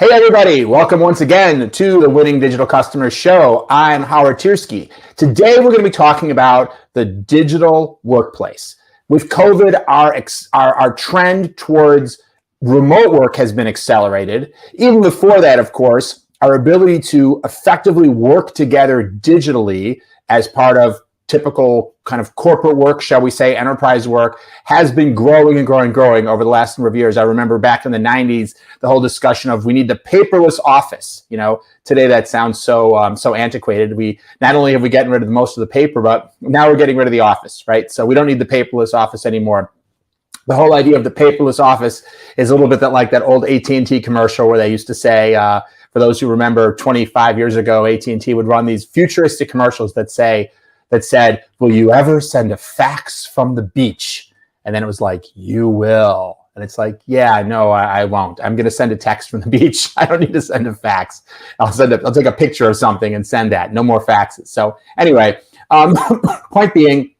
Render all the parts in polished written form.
Hey everybody, welcome once again to the Winning Digital Customers Show. I'm Howard Tiersky. Today we're going to be talking about the digital workplace. With COVID, our trend towards remote work has been accelerated. Even before that, of course, our ability to effectively work together digitally as part of typical kind of corporate work, shall we say, enterprise work, has been growing and growing over the last number of years. I remember back in the 90s, the whole discussion of we need the paperless office. You know, today that sounds so antiquated. We not only have we gotten rid of most of the paper, but now we're getting rid of the office, right? So we don't need the paperless office anymore. The whole idea of the paperless office is a little bit like that old AT&T commercial where they used to say, for those who remember 25 years ago, AT&T would run these futuristic commercials that said, will you ever send a fax from the beach? And then it was like, you will. And it's like, yeah, no, I won't. I'm going to send a text from the beach. I don't need to send a fax. I'll take a picture of something and send that. No more faxes. So anyway, point being,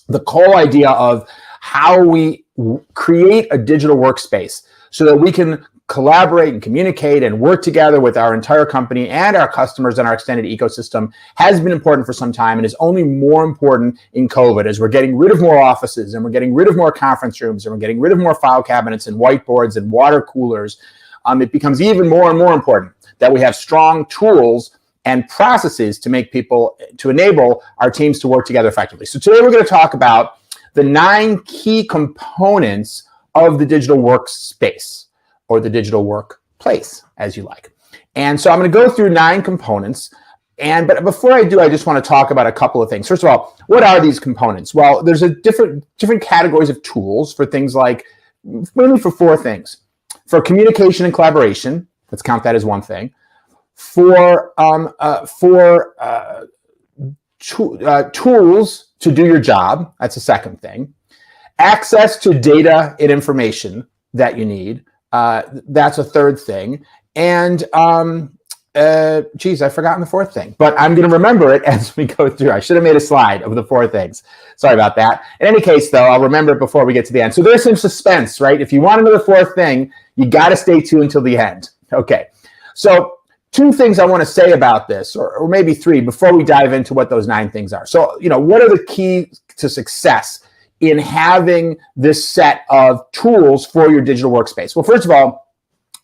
the whole idea of how we create a digital workspace so that we can collaborate and communicate and work together with our entire company and our customers and our extended ecosystem has been important for some time and is only more important in COVID as we're getting rid of more offices and we're getting rid of more conference rooms and we're getting rid of more file cabinets and whiteboards and water coolers. It becomes even more and more important that we have strong tools and processes to enable our teams to work together effectively. So today we're going to talk about the 9 key components of the digital workspace, or the digital workplace, as you like. And so I'm going to go through 9 components. But before I do, I just want to talk about a couple of things. First of all, what are these components? Well, there's a different categories of tools for things like, mainly for 4 things. For communication and collaboration, let's count that as one thing. For tools to do your job, that's a second thing. Access to data and information that you need, that's a third thing. And I've forgotten the 4th thing, but I'm going to remember it as we go through. I should have made a slide of the 4 things. Sorry about that. In any case, though, I'll remember it before we get to the end. So there's some suspense, right? If you want to know the 4th thing, you got to stay tuned until the end. Okay. So 2 things I want to say about this, or maybe 3, before we dive into what those 9 things are. So, what are the keys to success in having this set of tools for your digital workspace? Well, first of all,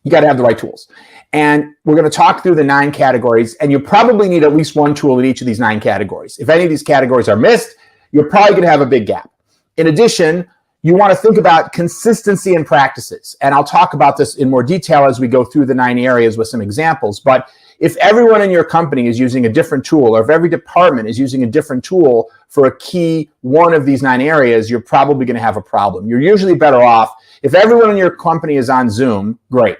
you got to have the right tools. And we're going to talk through the 9 categories, and you probably need at least one tool in each of these 9 categories. If any of these categories are missed, you're probably going to have a big gap. In addition, you want to think about consistency and practices. And I'll talk about this in more detail as we go through the 9 areas with some examples. But if everyone in your company is using a different tool, or if every department is using a different tool for a key one of these 9 areas, you're probably going to have a problem. You're usually better off if everyone in your company is on Zoom, great.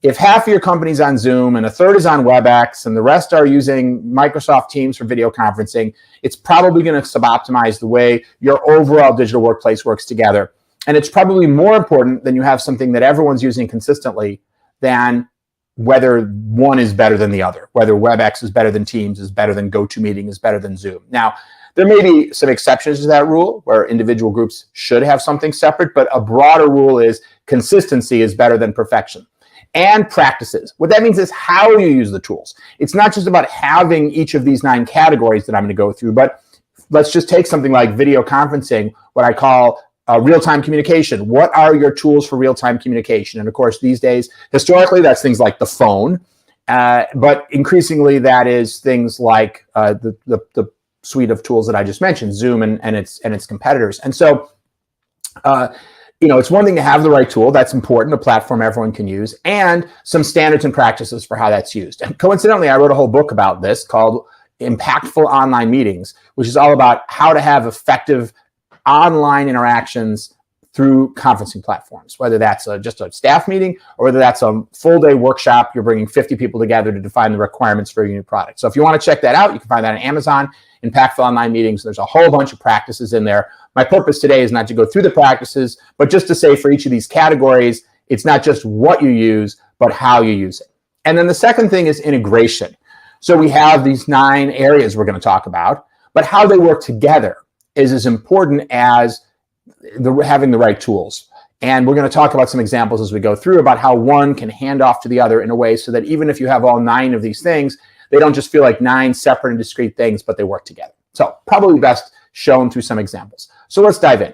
If half of your company's on Zoom and a third is on WebEx and the rest are using Microsoft Teams for video conferencing, it's probably going to suboptimize the way your overall digital workplace works together. And it's probably more important than you have something that everyone's using consistently than whether one is better than the other, whether WebEx is better than Teams, is better than GoToMeeting, is better than Zoom. Now, there may be some exceptions to that rule where individual groups should have something separate, but a broader rule is consistency is better than perfection. And practices. What that means is how you use the tools. It's not just about having each of these 9 categories that I'm going to go through, but let's just take something like video conferencing, what I call real-time communication. What are your tools for real-time communication? And of course, these days, historically, that's things like the phone, but increasingly that is things like the suite of tools that I just mentioned, Zoom and its competitors. And so, it's one thing to have the right tool. That's important, a platform everyone can use, and some standards and practices for how that's used. And coincidentally, I wrote a whole book about this called Impactful Online Meetings, which is all about how to have effective online interactions through conferencing platforms, whether that's just a staff meeting or whether that's a full-day workshop. You're bringing 50 people together to define the requirements for your new product. So if you want to check that out, you can find that on Amazon, Impactful Online Meetings. There's a whole bunch of practices in there. My purpose today is not to go through the practices, but just to say for each of these categories, it's not just what you use, but how you use it. And then the second thing is integration. So we have these 9 areas we're going to talk about, but how they work together is as important as having the right tools. And we're going to talk about some examples as we go through about how one can hand off to the other in a way so that even if you have all 9 of these things, they don't just feel like 9 separate and discrete things, but they work together. So probably best shown through some examples. So let's dive in.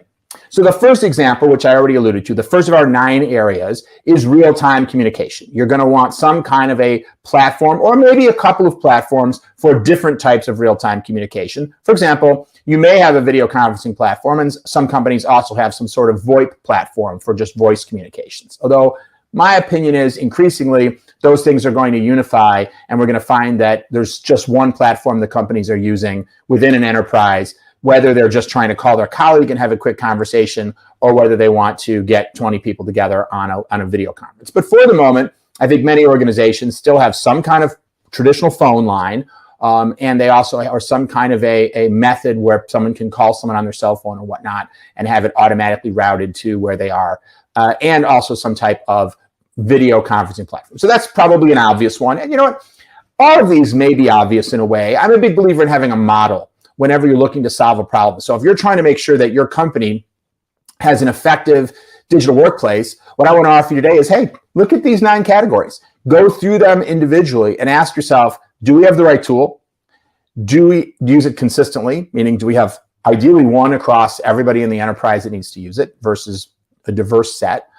So the first example, which I already alluded to, the first of our 9 areas is real-time communication. You're going to want some kind of a platform or maybe a couple of platforms for different types of real-time communication. For example, you may have a video conferencing platform, and some companies also have some sort of VoIP platform for just voice communications. Although my opinion is increasingly those things are going to unify, and we're going to find that there's just one platform the companies are using within an enterprise, whether they're just trying to call their colleague and have a quick conversation or whether they want to get 20 people together on a video conference. But for the moment, I think many organizations still have some kind of traditional phone line, and they also are some kind of a method where someone can call someone on their cell phone or whatnot and have it automatically routed to where they are, and also some type of video conferencing platform. So that's probably an obvious one. And you know what? All of these may be obvious in a way. I'm a big believer in having a model whenever you're looking to solve a problem. So if you're trying to make sure that your company has an effective digital workplace, what I want to offer you today is, hey, look at these 9 categories. Go through them individually and ask yourself, do we have the right tool? Do we use it consistently? Meaning, do we have ideally one across everybody in the enterprise that needs to use it versus a diverse set?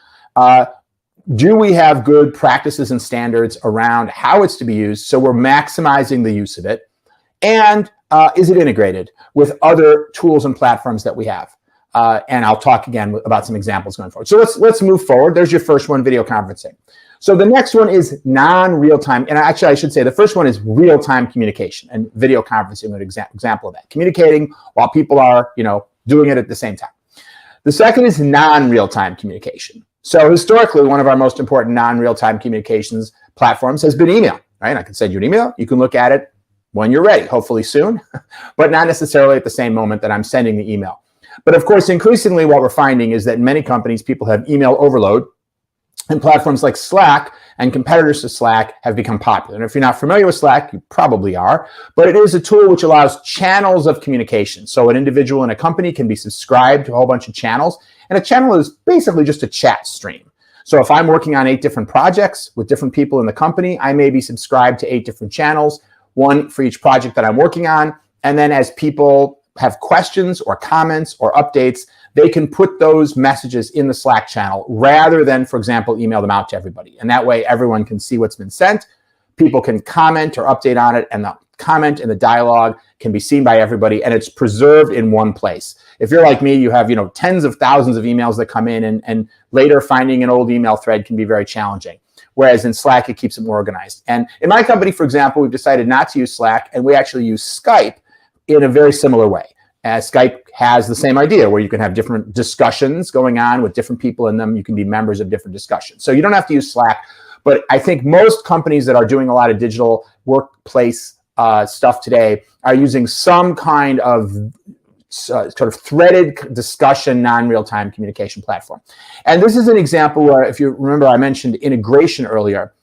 Do we have good practices and standards around how it's to be used so we're maximizing the use of it? And is it integrated with other tools and platforms that we have? And I'll talk again about some examples going forward. So let's move forward. There's your first one, video conferencing. So the next one is non-real-time. And actually, I should say the first one is real-time communication, and video conferencing is an example of that. Communicating while people are, doing it at the same time. The second is non-real-time communication. So historically, one of our most important non-real-time communications platforms has been email, right? I can send you an email. You can look at it when you're ready, hopefully soon, but not necessarily at the same moment that I'm sending the email. But of course, increasingly what we're finding is that in many companies, people have email overload, and platforms like Slack and competitors to Slack have become popular. And if you're not familiar with Slack, you probably are, but it is a tool which allows channels of communication. So an individual in a company can be subscribed to a whole bunch of channels, and a channel is basically just a chat stream. So if I'm working on 8 different projects with different people in the company, I may be subscribed to 8 different channels, one for each project that I'm working on. And then as people have questions or comments or updates, they can put those messages in the Slack channel rather than, for example, email them out to everybody. And that way everyone can see what's been sent. People can comment or update on it, and the comment and the dialogue can be seen by everybody, and it's preserved in one place. If you're like me, you have tens of thousands of emails that come in, and later finding an old email thread can be very challenging. Whereas in Slack, it keeps them organized. And in my company, for example, we've decided not to use Slack, and we actually use Skype in a very similar way. Skype has the same idea where you can have different discussions going on with different people in them. You can be members of different discussions. So you don't have to use Slack, but I think most companies that are doing a lot of digital workplace stuff today are using some kind of sort of threaded discussion, non-real-time communication platform. And this is an example where, if you remember, I mentioned integration earlier.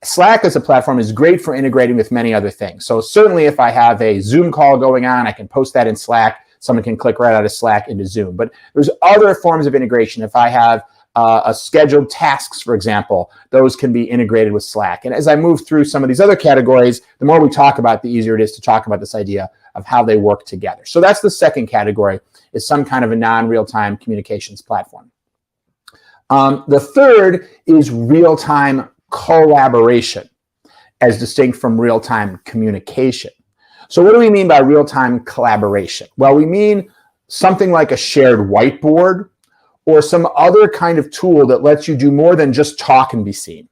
Slack as a platform is great for integrating with many other things. So certainly if I have a Zoom call going on, I can post that in Slack. Someone can click right out of Slack into Zoom. But there's other forms of integration. If I have a scheduled tasks, for example, those can be integrated with Slack. And as I move through some of these other categories, the more we talk about, the easier it is to talk about this idea of how they work together. So that's the second category, is some kind of a non-real-time communications platform. The third is real-time collaboration, as distinct from real-time communication. So what do we mean by real-time collaboration? Well, we mean something like a shared whiteboard or some other kind of tool that lets you do more than just talk and be seen.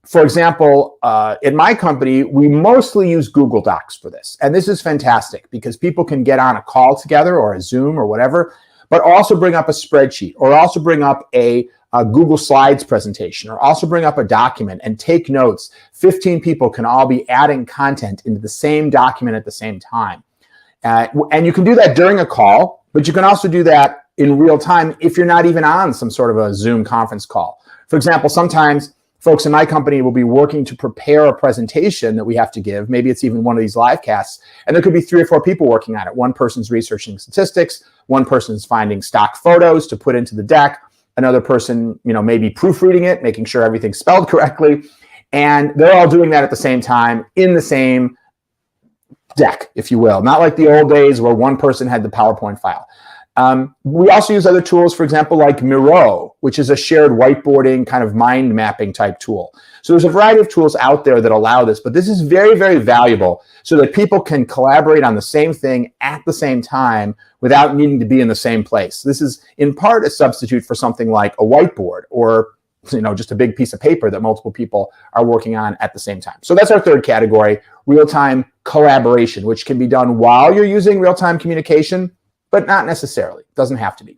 For example, in my company, we mostly use Google Docs for this. And this is fantastic because people can get on a call together or a Zoom or whatever, but also bring up a spreadsheet or also bring up a Google Slides presentation or also bring up a document and take notes. 15 people can all be adding content into the same document at the same time. And you can do that during a call, but you can also do that in real time if you're not even on some sort of a Zoom conference call. For example, sometimes folks in my company will be working to prepare a presentation that we have to give. Maybe it's even one of these live casts, and there could be 3 or 4 people working on it. One person's researching statistics, one person's finding stock photos to put into the deck, another person, maybe proofreading it, making sure everything's spelled correctly. And they're all doing that at the same time in the same deck, if you will. Not like the old days where one person had the PowerPoint file. We also use other tools, for example, like Miro, which is a shared whiteboarding kind of mind mapping type tool. So there's a variety of tools out there that allow this, but this is very, very valuable so that people can collaborate on the same thing at the same time without needing to be in the same place. This is in part a substitute for something like a whiteboard or just a big piece of paper that multiple people are working on at the same time. So that's our third category, real-time collaboration, which can be done while you're using real-time communication, but not necessarily. It doesn't have to be.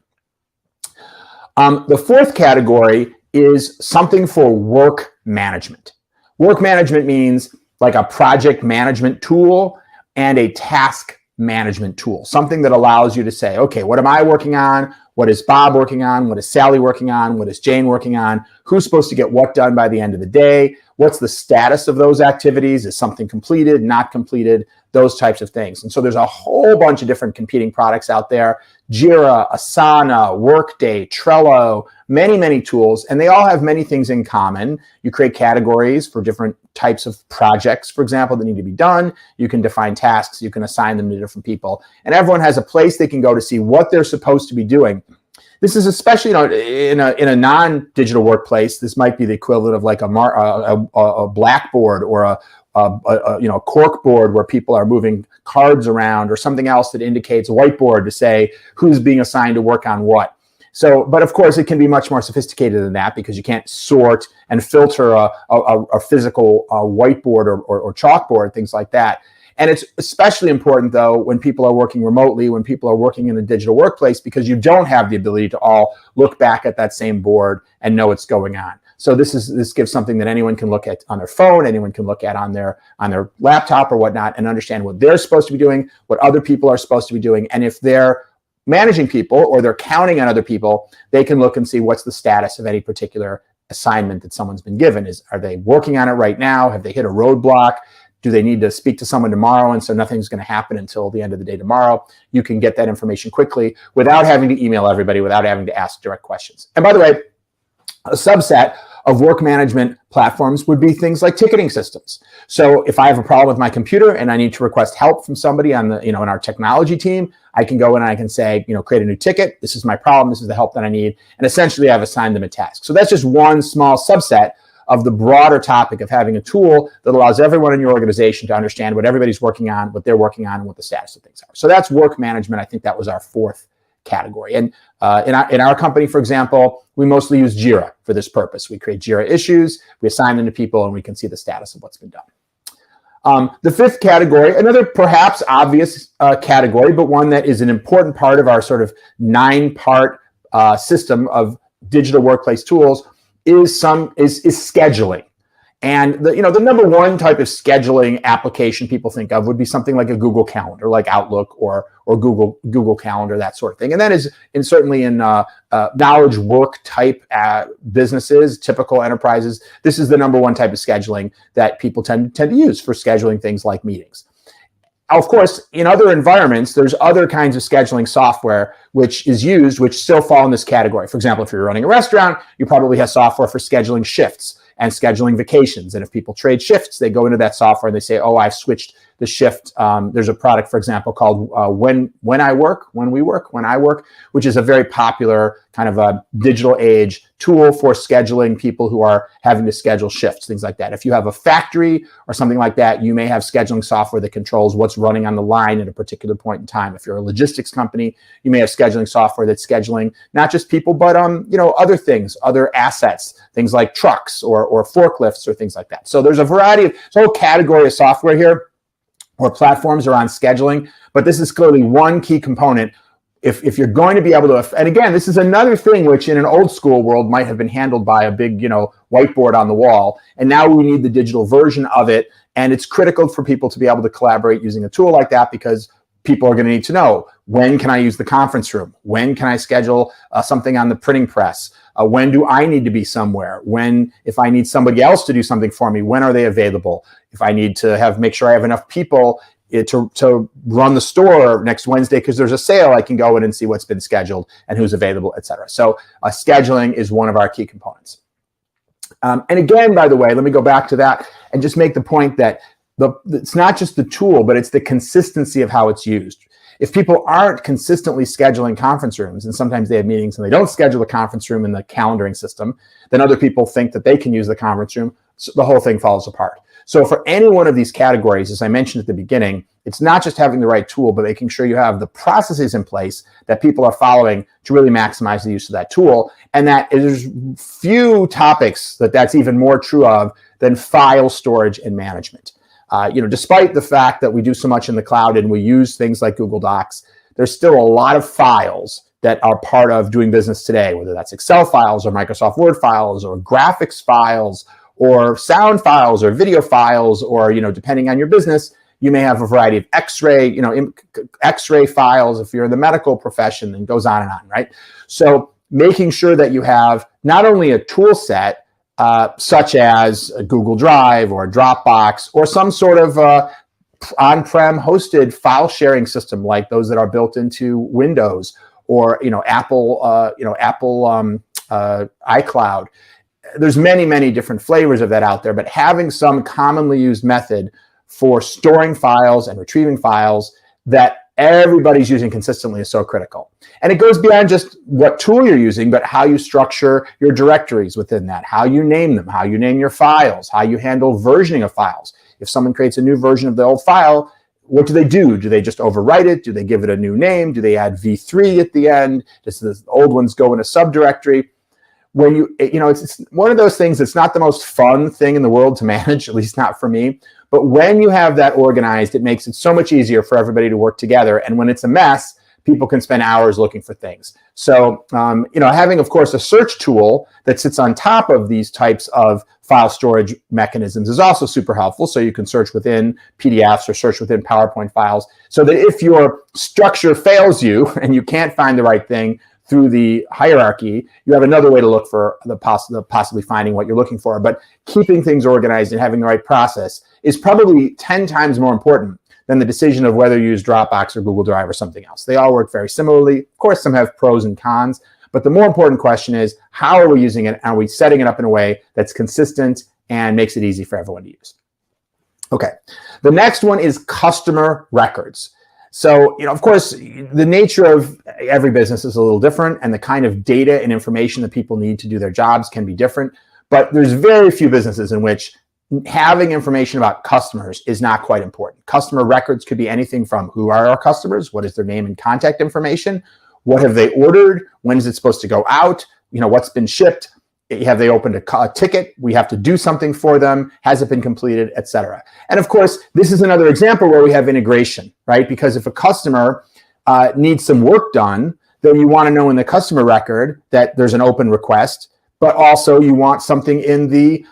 The fourth category is something for work management. Work management means like a project management tool and a task management tool, something that allows you to say, okay, what am I working on? What is Bob working on? What is Sally working on? What is Jane working on? Who's supposed to get what done by the end of the day? What's the status of those activities? Is something completed, not completed? Those types of things. And so there's a whole bunch of different competing products out there. Jira, Asana, Workday, Trello, many, many tools, and they all have many things in common. You create categories for different types of projects, for example, that need to be done. You can define tasks, you can assign them to different people, and everyone has a place they can go to see what they're supposed to be doing. This is especially, in a non-digital workplace. This might be the equivalent of like a blackboard or a cork board where people are moving cards around, or something else that indicates a whiteboard to say who's being assigned to work on what. So, but of course, it can be much more sophisticated than that because you can't sort and filter a physical whiteboard or chalkboard, things like that. And it's especially important, though, when people are working remotely, when people are working in a digital workplace, because you don't have the ability to all look back at that same board and know what's going on. So this gives something that anyone can look at on their phone, anyone can look at on their laptop or whatnot, and understand what they're supposed to be doing, what other people are supposed to be doing. And if they're managing people or they're counting on other people, they can look and see what's the status of any particular assignment that someone's been given. Are they working on it right now? Have they hit a roadblock? Do they need to speak to someone tomorrow? And so nothing's going to happen until the end of the day tomorrow. You can get that information quickly without having to email everybody, without having to ask direct questions. And by the way, a subset of work management platforms would be things like ticketing systems. So if I have a problem with my computer and I need to request help from somebody on in our technology team, I can go in and I can say, create a new ticket. This is my problem. This is the help that I need. And essentially I've assigned them a task. So that's just one small subset of the broader topic of having a tool that allows everyone in your organization to understand what everybody's working on, what they're working on, and what the status of things are. So that's work management. I think that was our fourth category. And in our company, for example, we mostly use Jira for this purpose. We create Jira issues, we assign them to people, and we can see the status of what's been done. The fifth category, another perhaps obvious category, but one that is an important part of our sort of 9-part system of digital workplace tools, is scheduling. And the number one type of scheduling application people think of would be something like a Google Calendar, like Outlook or Google Calendar, that sort of thing. And that is certainly in knowledge work type businesses, typical enterprises. This is the number one type of scheduling that people tend to use for scheduling things like meetings. Of course, in other environments, there's other kinds of scheduling software which is used, which still fall in this category. For example, if you're running a restaurant, you probably have software for scheduling shifts and scheduling vacations. And if people trade shifts, they go into that software and they say, oh, I've switched the shift. There's a product, for example, called When I Work, which is a very popular kind of a digital age tool for scheduling people who are having to schedule shifts, things like that. If you have a factory or something like that, you may have scheduling software that controls what's running on the line at a particular point in time. If you're a logistics company, you may have scheduling software that's scheduling not just people, but other things, other assets, things like trucks or forklifts or things like that. So there's a variety of, there's a whole category of software here or platforms around scheduling, but this is clearly one key component. If you're going to be able to, and again, this is another thing which in an old school world might have been handled by a big, whiteboard on the wall, and now we need the digital version of it, and it's critical for people to be able to collaborate using a tool like that, because people are going to need to know, when can I use the conference room? When can I schedule something on the printing press? When do I need to be somewhere? If I need somebody else to do something for me, when are they available? If I need to make sure I have enough people to run the store next Wednesday because there's a sale, I can go in and see what's been scheduled and who's available, et cetera. So scheduling is one of our key components. And again, by the way, let me go back to that and just make the point that it's not just the tool, but it's the consistency of how it's used. If people aren't consistently scheduling conference rooms, and sometimes they have meetings and they don't schedule a conference room in the calendaring system, then other people think that they can use the conference room, so the whole thing falls apart. So for any one of these categories, as I mentioned at the beginning, it's not just having the right tool, but making sure you have the processes in place that people are following to really maximize the use of that tool. And that there's few topics that's even more true of than file storage and management. Despite the fact that we do so much in the cloud and we use things like Google Docs, there's still a lot of files that are part of doing business today, whether that's Excel files or Microsoft Word files or graphics files or sound files or video files, or, depending on your business, you may have a variety of X-ray, X-ray files if you're in the medical profession, and goes on and on, right? So making sure that you have not only a tool set, such as a Google Drive or a Dropbox or some sort of on-prem hosted file sharing system like those that are built into Windows or Apple iCloud. There's many different flavors of that out there, but having some commonly used method for storing files and retrieving files that everybody's using consistently is so critical. And it goes beyond just what tool you're using, but how you structure your directories within that, how you name them, how you name your files, how you handle versioning of files. If someone creates a new version of the old file, what do they do? Do they just overwrite it? Do they give it a new name? Do they add v3 at the end? Does the old ones go in a subdirectory? When it's one of those things that's not the most fun thing in the world to manage, at least not for me. But when you have that organized, it makes it so much easier for everybody to work together. And when it's a mess, people can spend hours looking for things. So, having, of course, a search tool that sits on top of these types of file storage mechanisms is also super helpful. So you can search within PDFs or search within PowerPoint files, so that if your structure fails you and you can't find the right thing through the hierarchy, you have another way to look for the possibly finding what you're looking for. But keeping things organized and having the right process is probably 10 times more important than the decision of whether you use Dropbox or Google Drive or something else. They all work very similarly. Of course, some have pros and cons, but the more important question is, how are we using it? Are we setting it up in a way that's consistent and makes it easy for everyone to use? Okay, the next one is customer records. So, of course, the nature of every business is a little different, and the kind of data and information that people need to do their jobs can be different. But there's very few businesses in which having information about customers is not quite important. Customer records could be anything from who are our customers, what is their name and contact information, what have they ordered, when is it supposed to go out, what's been shipped, have they opened a ticket, we have to do something for them, has it been completed, etc. And of course, this is another example where we have integration, right? Because if a customer needs some work done, then you want to know in the customer record that there's an open request, but also you want something in the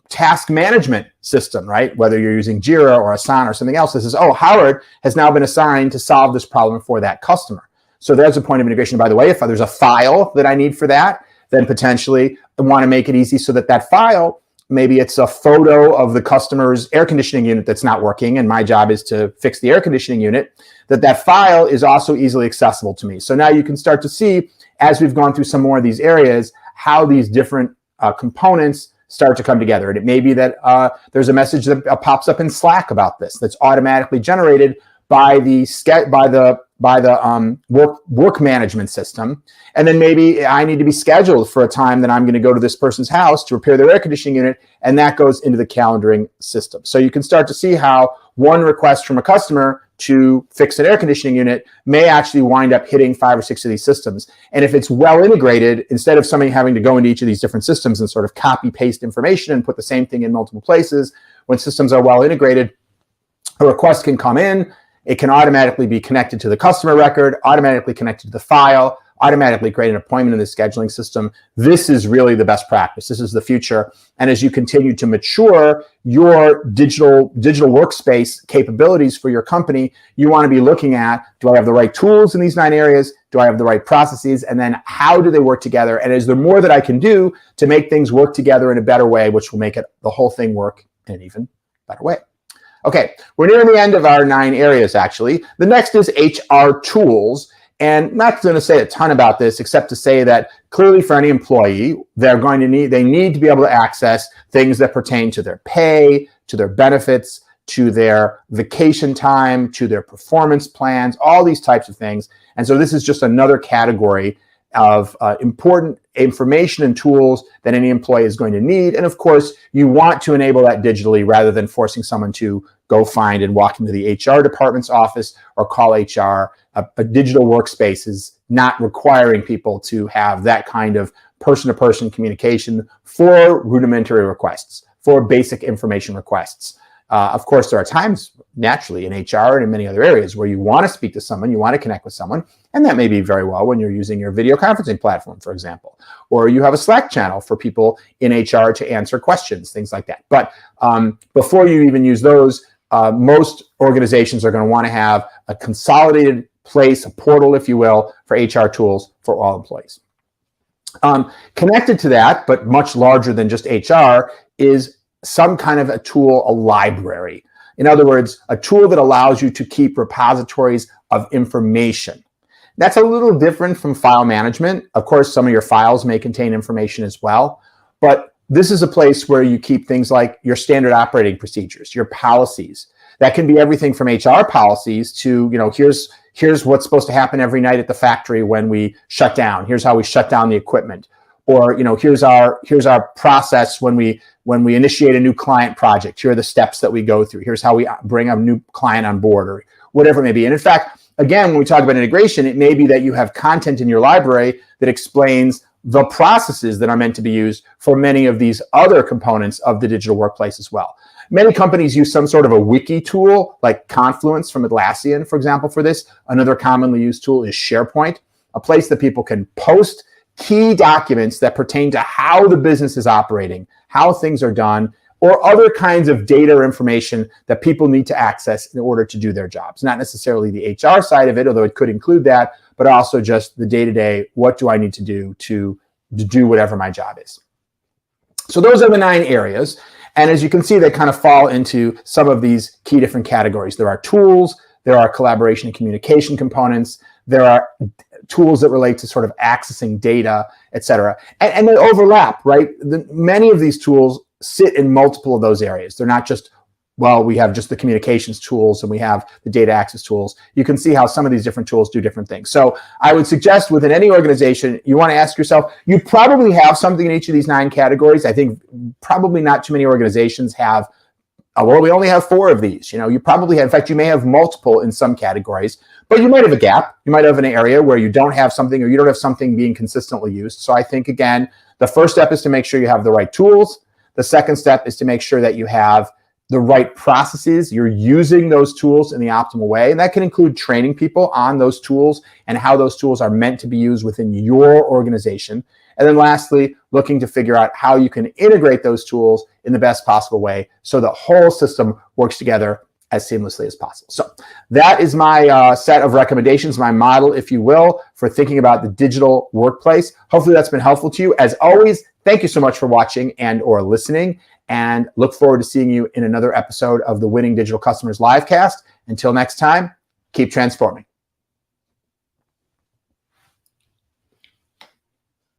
task management system, right? Whether you're using Jira or Asana or something else, this is, Howard has now been assigned to solve this problem for that customer. So there's a point of integration, by the way. If there's a file that I need for that, then potentially I want to make it easy so that file, maybe it's a photo of the customer's air conditioning unit that's not working, and my job is to fix the air conditioning unit, that file is also easily accessible to me. So now you can start to see, as we've gone through some more of these areas, how these different components start to come together. And it may be that there's a message that pops up in Slack about this that's automatically generated by the work management system. And then maybe I need to be scheduled for a time that I'm going to go to this person's house to repair their air conditioning unit, and that goes into the calendaring system. So you can start to see how one request from a customer to fix an air conditioning unit may actually wind up hitting 5 or 6 of these systems. And if it's well integrated, instead of somebody having to go into each of these different systems and sort of copy paste information and put the same thing in multiple places, when systems are well integrated, a request can come in, it can automatically be connected to the customer record, automatically connected to the file, automatically create an appointment in the scheduling system. This is really the best practice. This is the future. And as you continue to mature your digital workspace capabilities for your company, you want to be looking at, do I have the right tools in these 9 areas? Do I have the right processes? And then how do they work together? And is there more that I can do to make things work together in a better way, which will make the whole thing work in an even better way? Okay, we're nearing the end of our 9 areas, actually. The next is HR tools. And I'm not going to say a ton about this, except to say that clearly for any employee, they need to be able to access things that pertain to their pay, to their benefits, to their vacation time, to their performance plans, all these types of things. And so this is just another category of important information and tools that any employee is going to need. And of course, you want to enable that digitally rather than forcing someone to go find and walk into the HR department's office or call HR. A digital workspace is not requiring people to have that kind of person-to-person communication for rudimentary requests, for basic information requests. Of course, there are times naturally in HR and in many other areas where you want to speak to someone, you want to connect with someone, and that may be very well when you're using your video conferencing platform, for example, or you have a Slack channel for people in HR to answer questions, things like that. But before you even use those, most organizations are going to want to have a consolidated place, a portal, if you will, for HR tools for all employees. Connected to that, but much larger than just HR, is some kind of a tool, a library. In other words, a tool that allows you to keep repositories of information. That's a little different from file management. Of course, some of your files may contain information as well, but this is a place where you keep things like your standard operating procedures, your policies. That can be everything from HR policies to, here's what's supposed to happen every night at the factory when we shut down. Here's how we shut down the equipment. Or, here's our process when we initiate a new client project. Here are the steps that we go through. Here's how we bring a new client on board, or whatever it may be. And in fact, again, when we talk about integration, it may be that you have content in your library that explains the processes that are meant to be used for many of these other components of the digital workplace as well. Many companies use some sort of a wiki tool, like Confluence from Atlassian, for example, for this. Another commonly used tool is SharePoint, a place that people can post key documents that pertain to how the business is operating, how things are done, or other kinds of data or information that people need to access in order to do their jobs. Not necessarily the HR side of it, although it could include that, but also just the day-to-day, what do I need to do to do whatever my job is. So those are the 9 areas. And as you can see, they kind of fall into some of these key different categories. There are tools, there are collaboration and communication components, there are tools that relate to sort of accessing data, et cetera. And they overlap, right? Many of these tools sit in multiple of those areas. They're not just, well, we have just the communications tools and we have the data access tools. You can see how some of these different tools do different things. So I would suggest within any organization, you want to ask yourself, you probably have something in each of these 9 categories. I think probably not too many organizations have, well, we only have 4 of these. You probably have, in fact, you may have multiple in some categories, but you might have a gap. You might have an area where you don't have something, or you don't have something being consistently used. So I think, again, the first step is to make sure you have the right tools. The second step is to make sure that you have the right processes. You're using those tools in the optimal way. And that can include training people on those tools and how those tools are meant to be used within your organization. And then lastly, looking to figure out how you can integrate those tools in the best possible way so the whole system works together as seamlessly as possible. So that is my set of recommendations, my model, if you will, for thinking about the digital workplace. Hopefully that's been helpful to you. As always, thank you so much for watching and or listening, and look forward to seeing you in another episode of the Winning Digital Customers Livecast. Until next time, keep transforming.